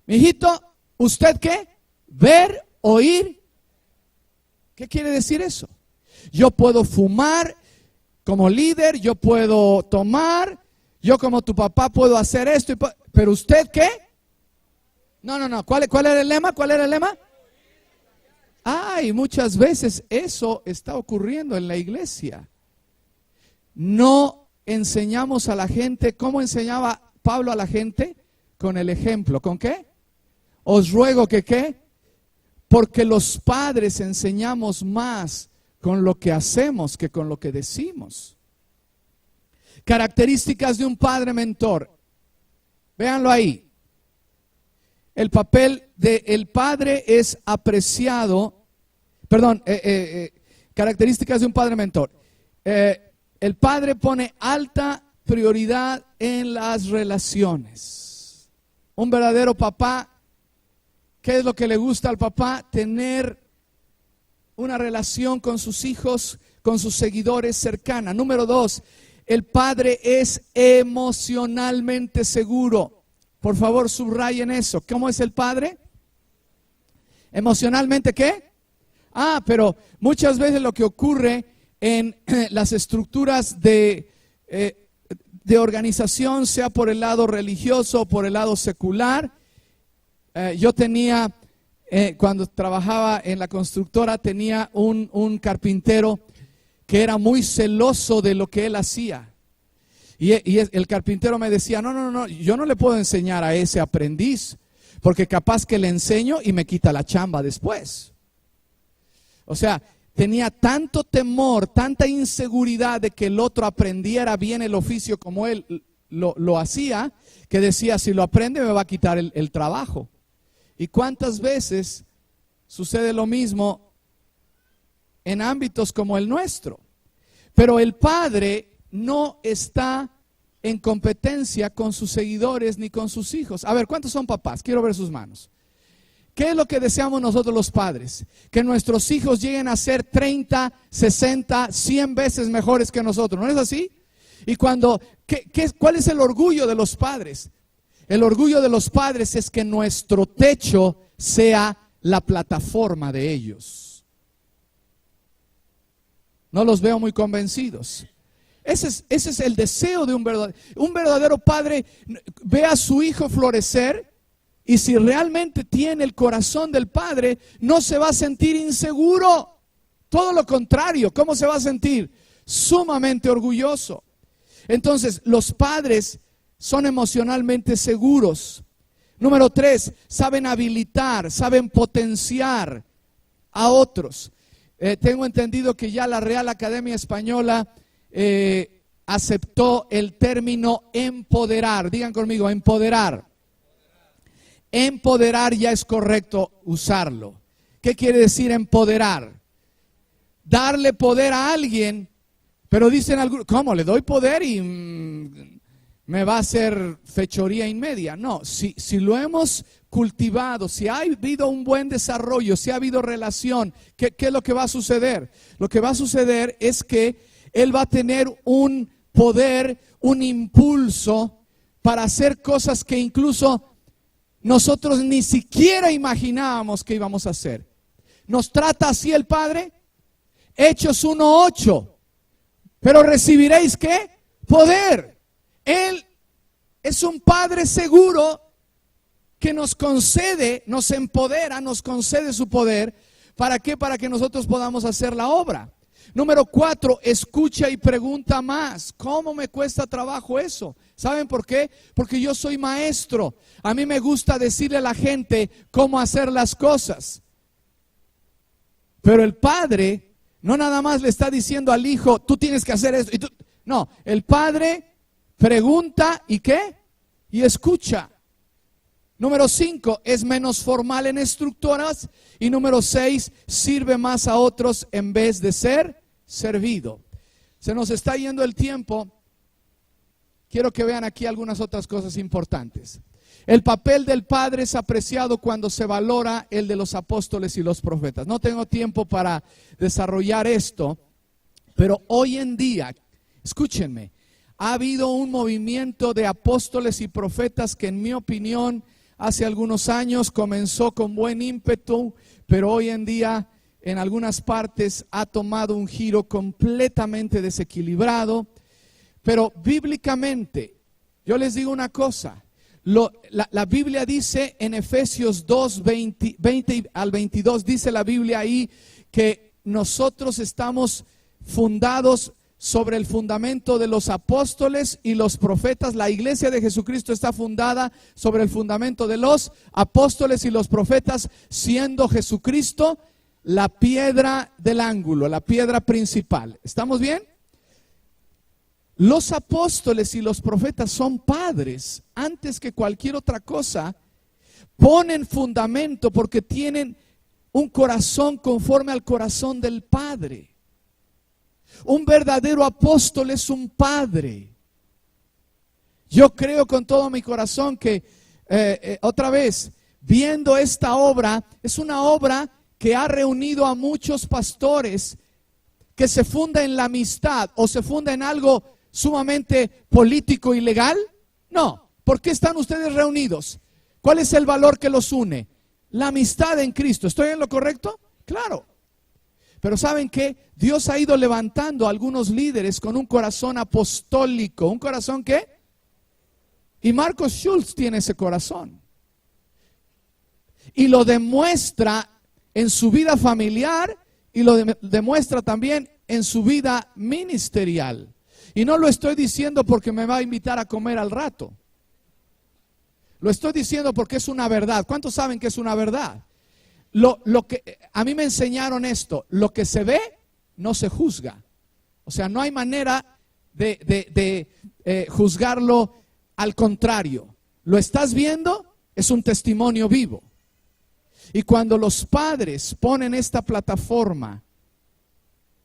Mijito, ¿usted qué? Ver, oír. ¿Qué quiere decir eso? Yo puedo fumar como líder, yo puedo tomar, yo como tu papá puedo hacer esto, pero ¿usted qué? No. ¿Cuál era el lema? ¿Cuál era el lema? Ay, muchas veces eso está ocurriendo en la iglesia. No enseñamos a la gente. ¿Cómo enseñaba Pablo a la gente? Con el ejemplo. ¿Con qué? Os ruego que ¿qué? Porque los padres enseñamos más con lo que hacemos que con lo que decimos. Características de un padre mentor. Véanlo ahí. El papel del padre es apreciado. Perdón, características de un padre mentor. El padre pone alta prioridad en las relaciones. Un verdadero papá, ¿qué es lo que le gusta al papá? Tener una relación con sus hijos, con sus seguidores cercana. Número 2, el padre es emocionalmente seguro. Por favor, subrayen eso. ¿Cómo es el padre? ¿Emocionalmente qué? Pero muchas veces lo que ocurre en las estructuras de organización, sea por el lado religioso o por el lado secular. Yo tenía, cuando trabajaba en la constructora, tenía un carpintero que era muy celoso de lo que él hacía. Y el carpintero me decía, no, yo no le puedo enseñar a ese aprendiz, porque capaz que le enseño y me quita la chamba después. O sea, tenía tanto temor, tanta inseguridad de que el otro aprendiera bien el oficio como él lo hacía, que decía, si lo aprende me va a quitar el trabajo. ¿Y cuántas veces sucede lo mismo en ámbitos como el nuestro? Pero el padre no está en competencia con sus seguidores ni con sus hijos. A ver, ¿cuántos son papás? Quiero ver sus manos. ¿Qué es lo que deseamos nosotros los padres? Que nuestros hijos lleguen a ser 30, 60, 100 veces mejores que nosotros. ¿No es así? Y ¿cuál es el orgullo de los padres? El orgullo de los padres es que nuestro techo sea la plataforma de ellos. No los veo muy convencidos. Ese es el deseo de un verdadero padre. Ve a su hijo florecer. Y si realmente tiene el corazón del padre, no se va a sentir inseguro. Todo lo contrario, ¿cómo se va a sentir? Sumamente orgulloso. Entonces, los padres son emocionalmente seguros. Número 3, saben habilitar, saben potenciar a otros. Tengo entendido que ya la Real Academia Española aceptó el término empoderar. Digan conmigo, empoderar. Empoderar ya es correcto usarlo. ¿Qué quiere decir empoderar? Darle poder a alguien, pero dicen algunos, ¿cómo? ¿Le doy poder y me va a hacer fechoría inmedia? No, si lo hemos cultivado, si ha habido un buen desarrollo, si ha habido relación, ¿qué es lo que va a suceder? Lo que va a suceder es que él va a tener un poder, un impulso para hacer cosas que incluso nosotros ni siquiera imaginábamos que íbamos a hacer. ¿Nos trata así el Padre? Hechos 1:8. Pero recibiréis ¿qué? Poder. Él es un Padre seguro que nos concede, nos empodera, nos concede su poder. ¿Para qué? Para que nosotros podamos hacer la obra. Número 4, escucha y pregunta más. ¿Cómo me cuesta trabajo eso? ¿Saben por qué? Porque yo soy maestro. A mí me gusta decirle a la gente cómo hacer las cosas. Pero el padre no nada más le está diciendo al hijo, tú tienes que hacer esto. No, el padre pregunta y ¿qué? Y escucha. Número 5, es menos formal en estructuras. Y número 6, sirve más a otros en vez de ser servido. Se nos está yendo el tiempo. Quiero que vean aquí algunas otras cosas importantes. El papel del padre es apreciado cuando se valora el de los apóstoles y los profetas. No tengo tiempo para desarrollar esto, pero hoy en día, escúchenme, ha habido un movimiento de apóstoles y profetas que en mi opinión hace algunos años comenzó con buen ímpetu, pero hoy en día en algunas partes ha tomado un giro completamente desequilibrado. Pero bíblicamente, yo les digo una cosa, la Biblia dice en Efesios 2, 20 al 22, dice la Biblia ahí que nosotros estamos fundados sobre el fundamento de los apóstoles y los profetas. La iglesia de Jesucristo está fundada sobre el fundamento de los apóstoles y los profetas, siendo Jesucristo la piedra del ángulo, la piedra principal. ¿Estamos bien? Los apóstoles y los profetas son padres antes que cualquier otra cosa. Ponen fundamento porque tienen un corazón conforme al corazón del Padre. Un verdadero apóstol es un padre. Yo creo con todo mi corazón que, otra vez, viendo esta obra, es una obra que ha reunido a muchos pastores que se funda en la amistad o se funda en algo sumamente político y legal. No, ¿por qué están ustedes reunidos? ¿Cuál es el valor que los une? La amistad en Cristo. ¿Estoy en lo correcto? Claro. Pero ¿saben qué? Dios ha ido levantando a algunos líderes con un corazón apostólico. ¿Un corazón qué? Y Marcos Schultz tiene ese corazón. Y lo demuestra en su vida familiar y lo demuestra también en su vida ministerial. Y no lo estoy diciendo porque me va a invitar a comer al rato. Lo estoy diciendo porque es una verdad. ¿Cuántos saben que es una verdad? Lo que a mí me enseñaron esto, lo que se ve no se juzga. O sea, no hay manera de juzgarlo. Al contrario, lo estás viendo, es un testimonio vivo. Y cuando los padres ponen esta plataforma,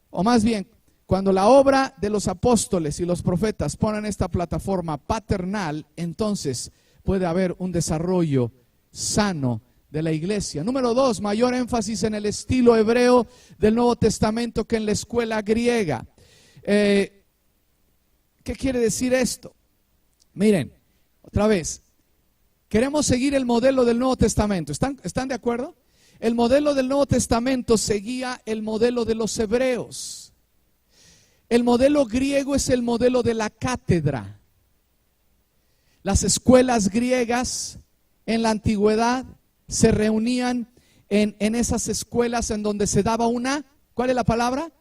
o más bien, cuando la obra de los apóstoles y los profetas ponen esta plataforma paternal, entonces puede haber un desarrollo sano de la iglesia. Número 2, mayor énfasis en el estilo hebreo del Nuevo Testamento que en la escuela griega. ¿Qué quiere decir esto? Miren, otra vez, queremos seguir el modelo del Nuevo Testamento. ¿Están de acuerdo? El modelo del Nuevo Testamento seguía el modelo de los hebreos. El modelo griego es el modelo de la cátedra. Las escuelas griegas en la antigüedad se reunían en esas escuelas en donde se daba una, ¿cuál es la palabra?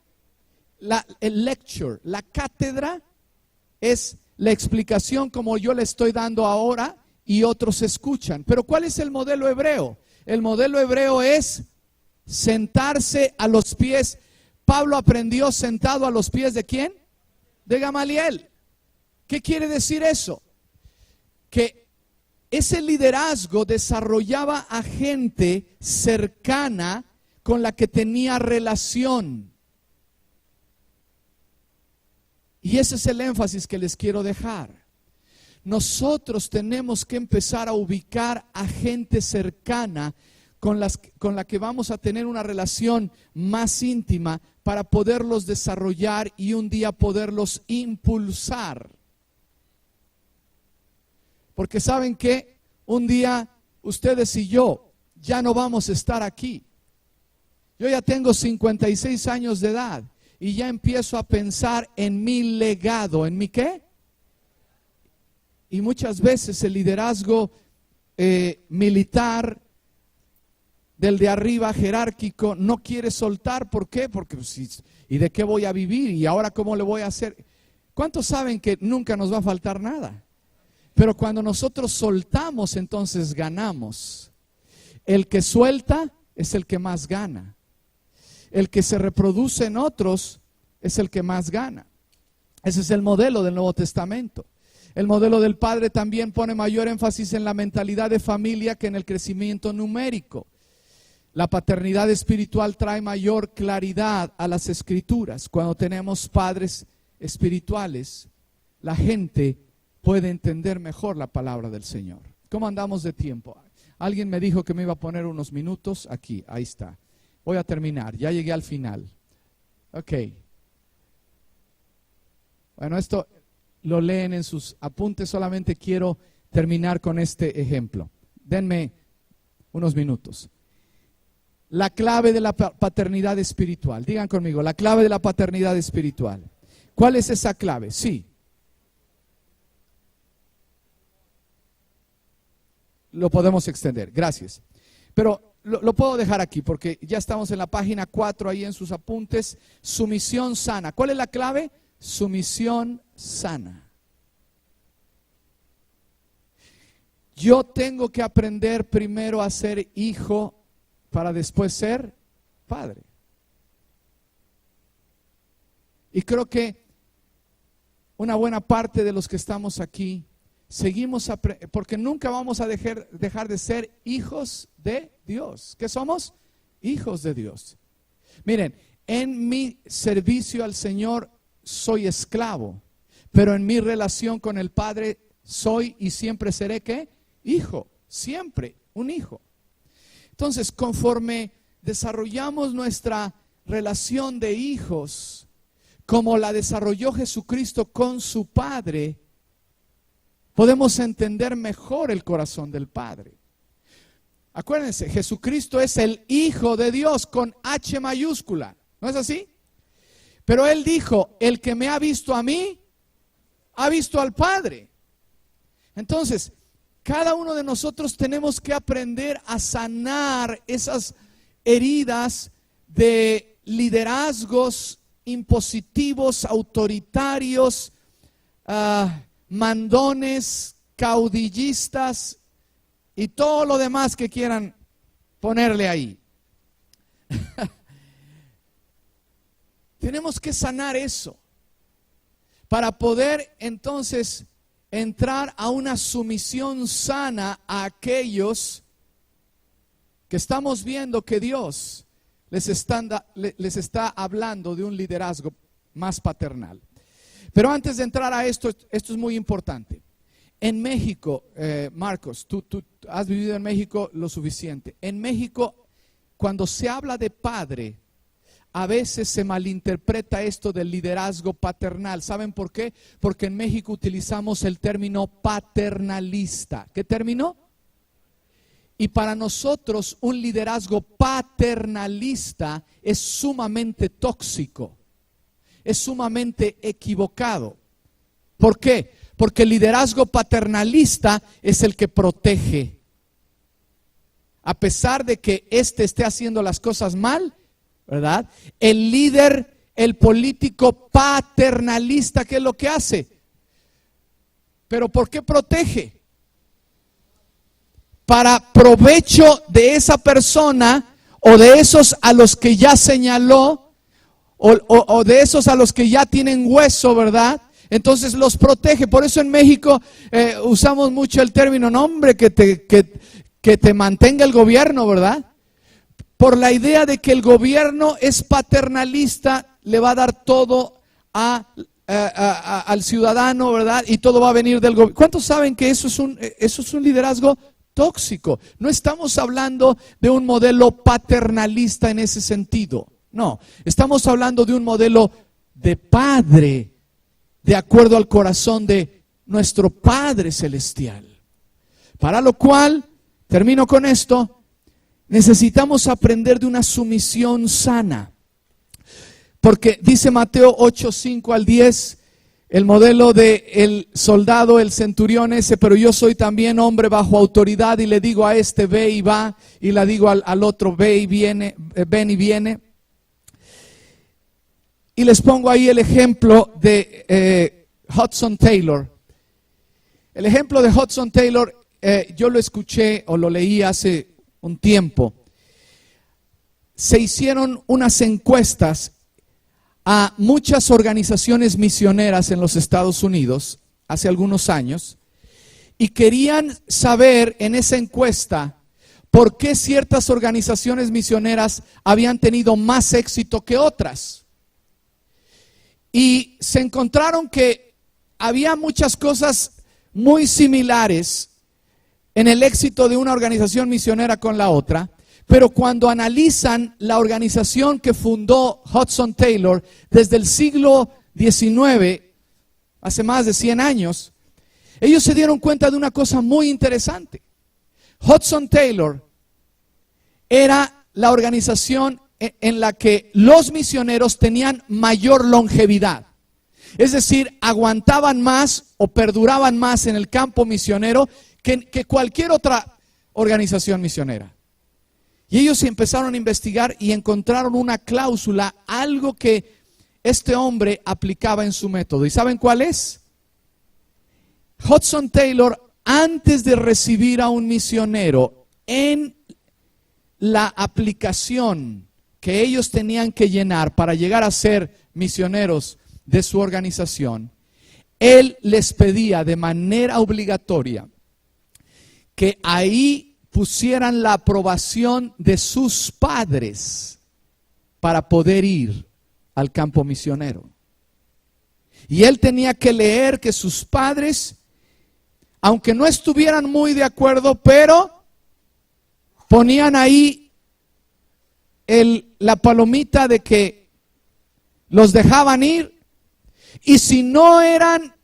El lecture. La cátedra es la explicación como yo le estoy dando ahora y otros escuchan. Pero ¿cuál es el modelo hebreo? El modelo hebreo es sentarse a los pies. Pablo aprendió sentado a los pies ¿de quién? De Gamaliel. ¿Qué quiere decir eso? Que ese liderazgo desarrollaba a gente cercana con la que tenía relación. Y ese es el énfasis que les quiero dejar. Nosotros tenemos que empezar a ubicar a gente cercana con la que vamos a tener una relación más íntima para poderlos desarrollar y un día poderlos impulsar. Porque saben que un día ustedes y yo ya no vamos a estar aquí. Yo ya tengo 56 años de edad y ya empiezo a pensar en mi legado. ¿En mi qué? Y muchas veces el liderazgo militar del de arriba jerárquico no quiere soltar. ¿Por qué? Porque ¿y de qué voy a vivir? ¿Y ahora cómo le voy a hacer? ¿Cuántos saben que nunca nos va a faltar nada? Pero cuando nosotros soltamos, entonces ganamos. El que suelta es el que más gana. El que se reproduce en otros es el que más gana. Ese es el modelo del Nuevo Testamento. El modelo del Padre también pone mayor énfasis en la mentalidad de familia que en el crecimiento numérico. La paternidad espiritual trae mayor claridad a las Escrituras. Cuando tenemos padres espirituales, la gente puede entender mejor la palabra del Señor. ¿Cómo andamos de tiempo? Alguien me dijo que me iba a poner unos minutos aquí, ahí está. Voy a terminar, ya llegué al final. Ok. Bueno, esto lo leen en sus apuntes, solamente quiero terminar con este ejemplo. Denme unos minutos. La clave de la paternidad espiritual. Digan conmigo, la clave de la paternidad espiritual. ¿Cuál es esa clave? Sí. Lo podemos extender, gracias. Pero lo puedo dejar aquí porque ya estamos en la página 4 ahí en sus apuntes. Sumisión sana. ¿Cuál es la clave? sumisión sana. Yo tengo que aprender primero a ser hijo para después ser padre. Y creo que una buena parte de los que estamos aquí seguimos porque nunca vamos a dejar de ser hijos de Dios. ¿Qué somos? Hijos de Dios. Miren, en mi servicio al Señor soy esclavo, pero en mi relación con el Padre soy y siempre seré ¿qué? Hijo, siempre un hijo. Entonces, conforme desarrollamos nuestra relación de hijos, como la desarrolló Jesucristo con su Padre, podemos entender mejor el corazón del Padre. Acuérdense, Jesucristo es el Hijo de Dios con H mayúscula, ¿no es así? Pero Él dijo, el que me ha visto a mí, ha visto al Padre. Entonces, cada uno de nosotros tenemos que aprender a sanar esas heridas de liderazgos impositivos, autoritarios, mandones, caudillistas y todo lo demás que quieran ponerle ahí. Tenemos que sanar eso para poder entonces entrar a una sumisión sana a aquellos que estamos viendo que Dios les está hablando de un liderazgo más paternal. Pero antes de entrar a esto es muy importante. En México, Marcos, tú has vivido en México lo suficiente. En México, cuando se habla de padre, a veces se malinterpreta esto del liderazgo paternal. ¿Saben por qué? Porque en México utilizamos el término paternalista. ¿Qué término? Y para nosotros un liderazgo paternalista es sumamente tóxico, es sumamente equivocado. ¿Por qué? Porque el liderazgo paternalista es el que protege. A pesar de que éste esté haciendo las cosas mal, ¿verdad? El líder, el político paternalista, ¿qué es lo que hace? ¿Pero por qué protege? Para provecho de esa persona o de esos a los que ya señaló o de esos a los que ya tienen hueso, ¿verdad? Entonces los protege. Por eso en México usamos mucho el término, no hombre, que te mantenga el gobierno, ¿verdad? Por la idea de que el gobierno es paternalista, le va a dar todo al ciudadano, ¿verdad? Y todo va a venir del gobierno. ¿Cuántos saben que eso es un liderazgo tóxico? No estamos hablando de un modelo paternalista en ese sentido. No, estamos hablando de un modelo de padre, de acuerdo al corazón de nuestro Padre Celestial. Para lo cual, termino con esto, necesitamos aprender de una sumisión sana. Porque dice Mateo 8, 5 al 10, el modelo del soldado, el centurión ese, pero yo soy también hombre bajo autoridad y le digo a este ve y va, y le digo al otro ve y viene, ven y viene. Y les pongo ahí el ejemplo de Hudson Taylor. El ejemplo de Hudson Taylor, yo lo escuché o lo leí hace un tiempo. Se hicieron unas encuestas a muchas organizaciones misioneras en los Estados Unidos hace algunos años y querían saber en esa encuesta por qué ciertas organizaciones misioneras habían tenido más éxito que otras. Y se encontraron que había muchas cosas muy similares en el éxito de una organización misionera con la otra, pero cuando analizan la organización que fundó Hudson Taylor desde el siglo XIX, hace más de 100 años, ellos se dieron cuenta de una cosa muy interesante. Hudson Taylor era la organización en la que los misioneros tenían mayor longevidad. Es decir, aguantaban más o perduraban más en el campo misionero que cualquier otra organización misionera. Y ellos empezaron a investigar y encontraron una cláusula, algo que este hombre aplicaba en su método. ¿Y saben cuál es? Hudson Taylor, antes de recibir a un misionero, en la aplicación que ellos tenían que llenar para llegar a ser misioneros de su organización, él les pedía de manera obligatoria que ahí pusieran la aprobación de sus padres para poder ir al campo misionero. Y él tenía que leer que sus padres, aunque no estuvieran muy de acuerdo, pero ponían ahí la palomita de que los dejaban ir. Y si no eran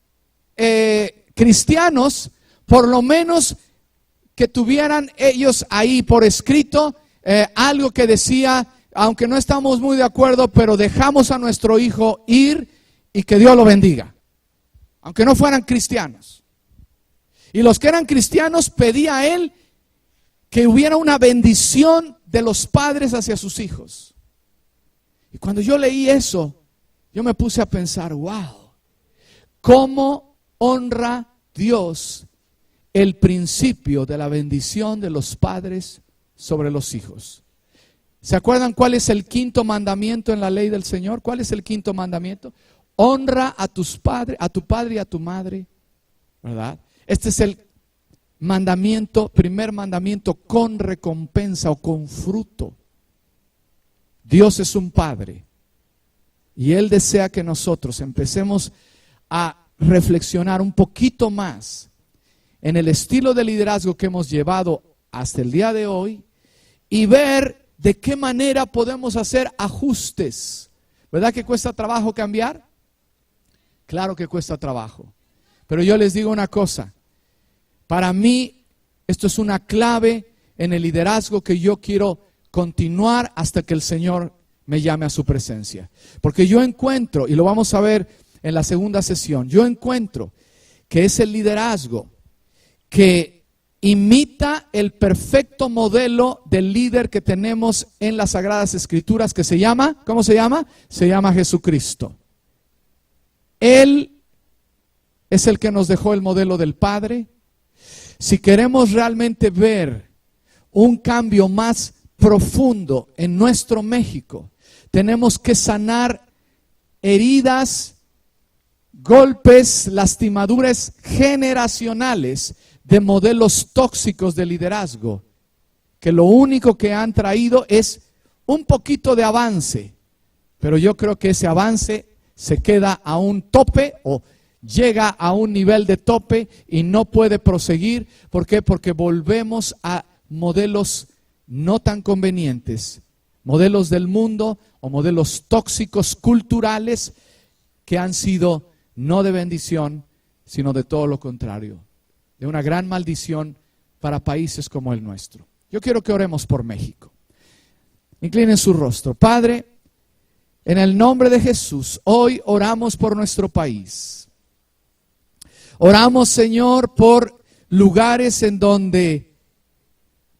cristianos, por lo menos que tuvieran ellos ahí por escrito algo que decía: aunque no estamos muy de acuerdo, pero dejamos a nuestro hijo ir y que Dios lo bendiga, aunque no fueran cristianos. Y los que eran cristianos, pedía a él que hubiera una bendición de los padres hacia sus hijos. Y cuando yo leí eso, yo me puse a pensar: wow, ¿cómo honra Dios el principio de la bendición de los padres sobre los hijos? ¿Se acuerdan cuál es el quinto mandamiento en la ley del Señor? ¿Cuál es el quinto mandamiento? Honra a tus padres, a tu padre y a tu madre, ¿verdad? Este es el mandamiento, primer mandamiento con recompensa o con fruto. Dios es un padre y Él desea que nosotros empecemos a reflexionar un poquito más en el estilo de liderazgo que hemos llevado hasta el día de hoy y ver de qué manera podemos hacer ajustes. ¿Verdad que cuesta trabajo cambiar? Claro que cuesta trabajo. Pero yo les digo una cosa, para mí esto es una clave en el liderazgo que yo quiero continuar hasta que el Señor me llame a su presencia. Porque yo encuentro, y lo vamos a ver en la segunda sesión, yo encuentro que es el liderazgo que imita el perfecto modelo del líder que tenemos en las Sagradas Escrituras, que se llama, ¿cómo se llama? Se llama Jesucristo. Él es el que nos dejó el modelo del Padre. Si queremos realmente ver un cambio más profundo en nuestro México, tenemos que sanar heridas, golpes, lastimaduras generacionales de modelos tóxicos de liderazgo, que lo único que han traído es un poquito de avance, pero yo creo que ese avance se queda a un tope o llega a un nivel de tope y no puede proseguir. ¿Por qué? Porque volvemos a modelos no tan convenientes, modelos del mundo o modelos tóxicos culturales que han sido no de bendición, sino de todo lo contrario, de una gran maldición para países como el nuestro. Yo quiero que oremos por México. Inclinen su rostro. Padre, en el nombre de Jesús, hoy oramos por nuestro país. Oramos, Señor, por lugares en donde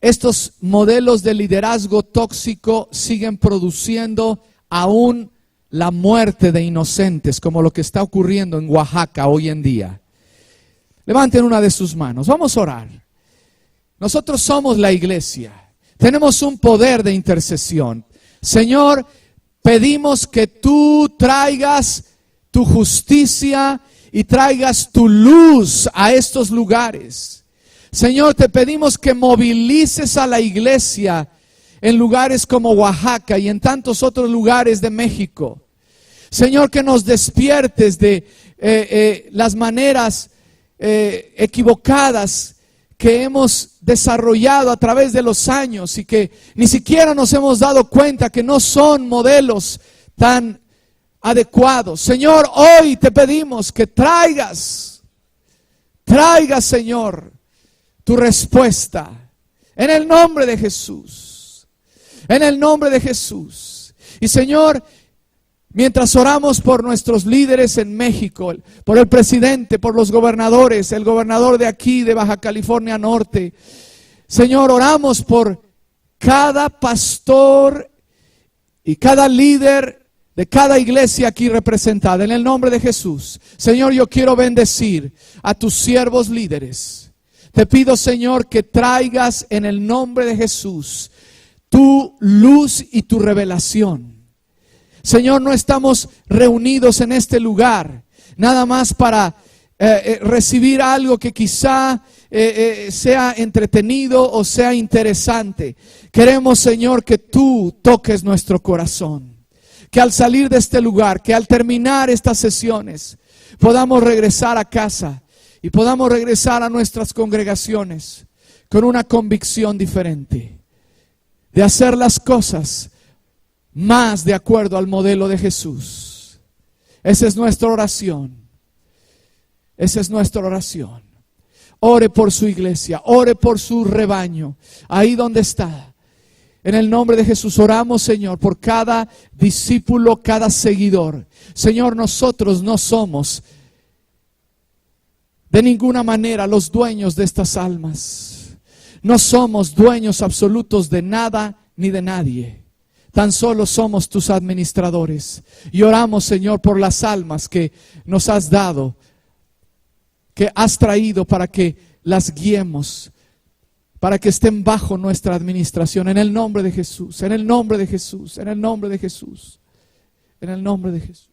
estos modelos de liderazgo tóxico siguen produciendo aún la muerte de inocentes, como lo que está ocurriendo en Oaxaca hoy en día. Levanten una de sus manos, vamos a orar. Nosotros somos la iglesia, tenemos un poder de intercesión. Señor, pedimos que tú traigas tu justicia y traigas tu luz a estos lugares. Señor, te pedimos que movilices a la iglesia en lugares como Oaxaca y en tantos otros lugares de México. Señor, que nos despiertes de las maneras equivocadas que hemos desarrollado a través de los años y que ni siquiera nos hemos dado cuenta que no son modelos tan adecuados. Señor, hoy te pedimos que traigas, Señor, tu respuesta en el nombre de Jesús, en el nombre de Jesús. Y Señor, mientras oramos por nuestros líderes en México, por el presidente, por los gobernadores, el gobernador de aquí, de Baja California Norte, Señor, oramos por cada pastor y cada líder de cada iglesia aquí representada, en el nombre de Jesús. Señor, yo quiero bendecir a tus siervos líderes. Te pido, Señor, que traigas en el nombre de Jesús tu luz y tu revelación. Señor, no estamos reunidos en este lugar nada más para recibir algo que quizá sea entretenido o sea interesante. Queremos, Señor, que tú toques nuestro corazón. Que al salir de este lugar, que al terminar estas sesiones, podamos regresar a casa y podamos regresar a nuestras congregaciones con una convicción diferente de hacer las cosas más de acuerdo al modelo de Jesús. Esa es nuestra oración. Esa es nuestra oración. Ore por su iglesia, ore por su rebaño, ahí donde está. En el nombre de Jesús oramos, Señor, por cada discípulo, cada seguidor. Señor, nosotros no somos de ninguna manera los dueños de estas almas. No somos dueños absolutos de nada ni de nadie. Tan solo somos tus administradores. Y oramos, Señor, por las almas que nos has dado, que has traído para que las guiemos, para que estén bajo nuestra administración, en el nombre de Jesús, en el nombre de Jesús, en el nombre de Jesús, en el nombre de Jesús.